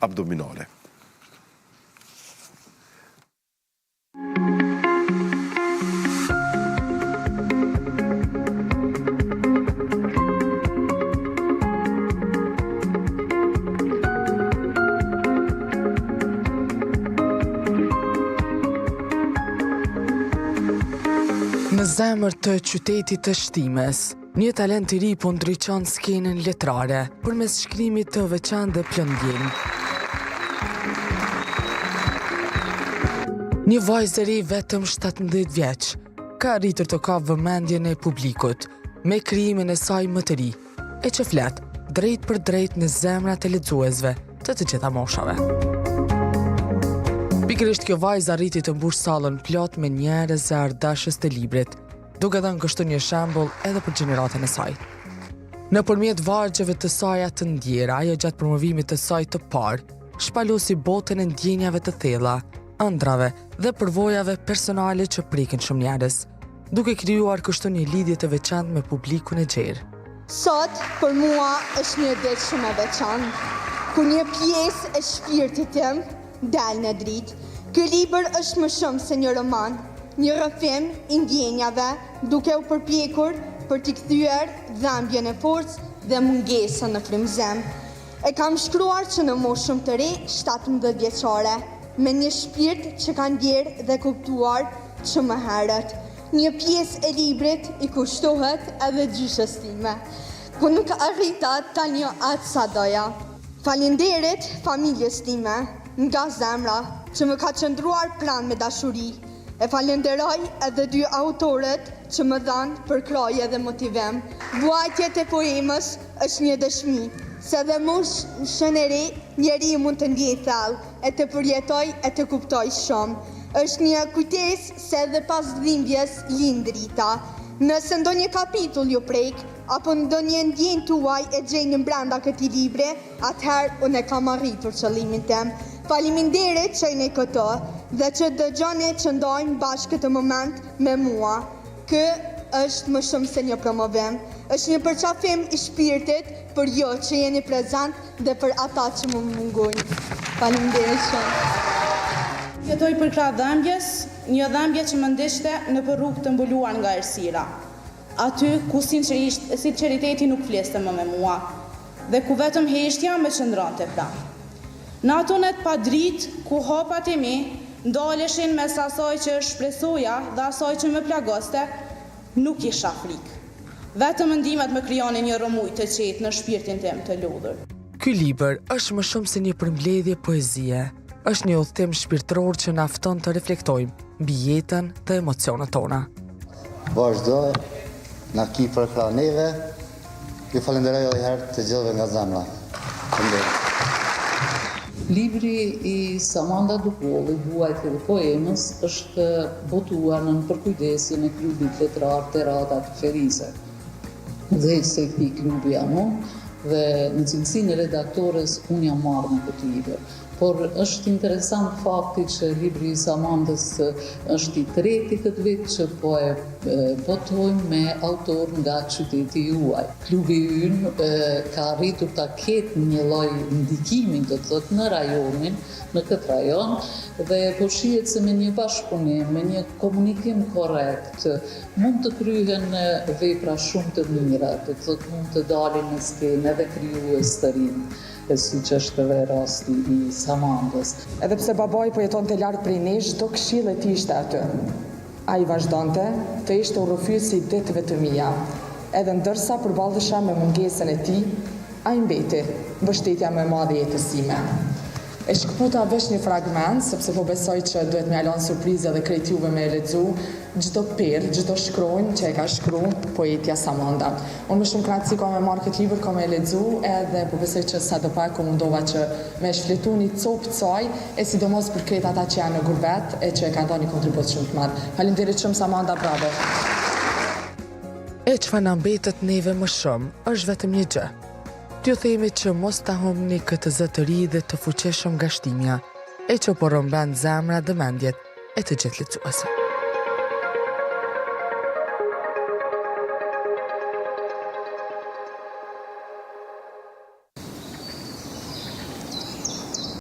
abdominale. Në zemër të qytetit të Shtimes, një talent I ri po ndriçon skenën letrare përmes shkrimit të veçantë dhe plotëdijm. Një vajzë e ri vetëm 17 vjeç ka arritur të kapë vëmendjen e publikut me krijimin e saj më të ri, e që flet drejt për drejt në zemrat e lexuesve të gjitha moshave. Pikërisht kjo vajzë arriti të mbush sallën plot me njerëz e ardashës të librit, duke dhënë kështu një shembull edhe për gjeneratën e saj. Nëpërmjet vargjeve të saj të ndjera, ajo gjatë promovimit të saj të parë, shpalosi botën e ndjenjave të thella, ëndrave dhe përvojave personale që prekin shumë njerëz, duke krijuar kështu një lidhje të veçantë me publikun e gjerë. Sot, për mua, është një ditë shumë e veçantë, ku një pjesë e shpirtit tim del në dritë. Ky libër është më shumë se një roman, një rrëfim I ndjenjave, duke u përpjekur për t'i kthyer dhëmbjen e forcë dhe mungesën në frymëzim. E kam shkruar që në moshën të re, 17 vjeçare, me një shpirt që ka ndjerë dhe kuptuar që më herët. Një pjesë e librit I kushtohet edhe gjyshës time, ku nuk arrita tani atë sa doja. Falenderit familjes time, nga zemra, që më ka qëndruar plan me dashuri. E falenderoj edhe 2 autorët që më dhanë për kraje dhe motivim. Vuajtjet e poemës është një dëshmi, se dhe moshën e re njeri mund të ndjej thellë, e të përjetoj e të kuptoj shumë. Është një kujtesë se edhe pas dhimbjes lind drita. Nëse ndonjë kapitull ju prek, apo ndonjë ndjenjë tuaj e gjeni brenda këtij libri, atëherë unë e kam arritur qëllimin tim. Faleminderit që jeni këto dhe që dëgjoni që ndajmë bashkë këtë moment me mua. Ky është më shumë se një promovim, është një përqafim I shpirtit për ju që jeni prezent dhe për ata që më mungojnë. Faleminderit shumë. Jetoj për krah dhëmbjes, një dhëmbje që më ndishte në për rrugë të mbuluar nga errësira. Aty ku sinqeriteti nuk fliste më me mua dhe ku vetëm heshtja më qëndronte pranë. Në atonet pa dritë ku hapat e mi ndaleshin mes asaj që shpresoja dhe asaj që më plagoste, nuk isha frikë. Vetëm mendimet më krijonin një rrëmuj të qetë në shpirtin tim të lodhur. Ky libër është më shumë se një përmbledhje poezie. Është një udhëtim shpirtëror që na fton të reflektojmë mbi jetën dhe emocionet tona. Vazhdo, na ki për krah neve, ju falenderoj edhe herë të gjithëve nga zemra. Libri I Samanda Dupolli, Vuajtjet e poemës, është botuar në përkujdesin e klubit letrar Terata Ferise. Dhe se këtij klubi jam unë, dhe në cilësinë e redaktores unë jam marrë në këtë libër. Por është interesant fakti që libri I Samandës është I treti këtë vit që po e botojmë me autor nga qyteti juaj. Klubi ynë ka arritur ta ketë një lloj ndikimi, do të thotë, në rajonin, në këtë rajon, dhe po shihet se me një bashkëpunim, me një komunikim korrekt, mund të kryhen vepra shumë të mira, do të thotë mund të dalin në skenë edhe krijues të rinj. Si që është dhe rasti I Samandës. Edhe pse babai po jetonte larg prej nesh, çdo këshill e tij ishte aty. Ai vazhdonte të ishte urrëfyesi I detëve të mia. Edhe ndërsa përballesha me mungesën e tij, ai mbeti mbështetja më e madhe e jetës sime. E shkputa vesh një fragment, sepse po besoj që duhet më jalon surprizë dhe krejt juve me e lexu çdo perl, çdo shkronjë që e ka shkruar poetja Samanda. Unë më shumë kënaqësi kam me marrë këtë libër, kam me e lexu, edhe po besoj që sadopak mundova që me shfletu një copë të saj, e sidomos për krejt ata që janë në gurbet e që e kanë dhënë një kontribut shumë të madh. Faleminderit shumë Samanda, bravo. E çfarë na mbetet neve më shumë është vetëm një gjë. T'ju themi që mos ta humni këtë zë të ri dhe të fuqishëm nga shtimja, e që po rrëmben zemra dhe mendjet e të gjithë lexuesve.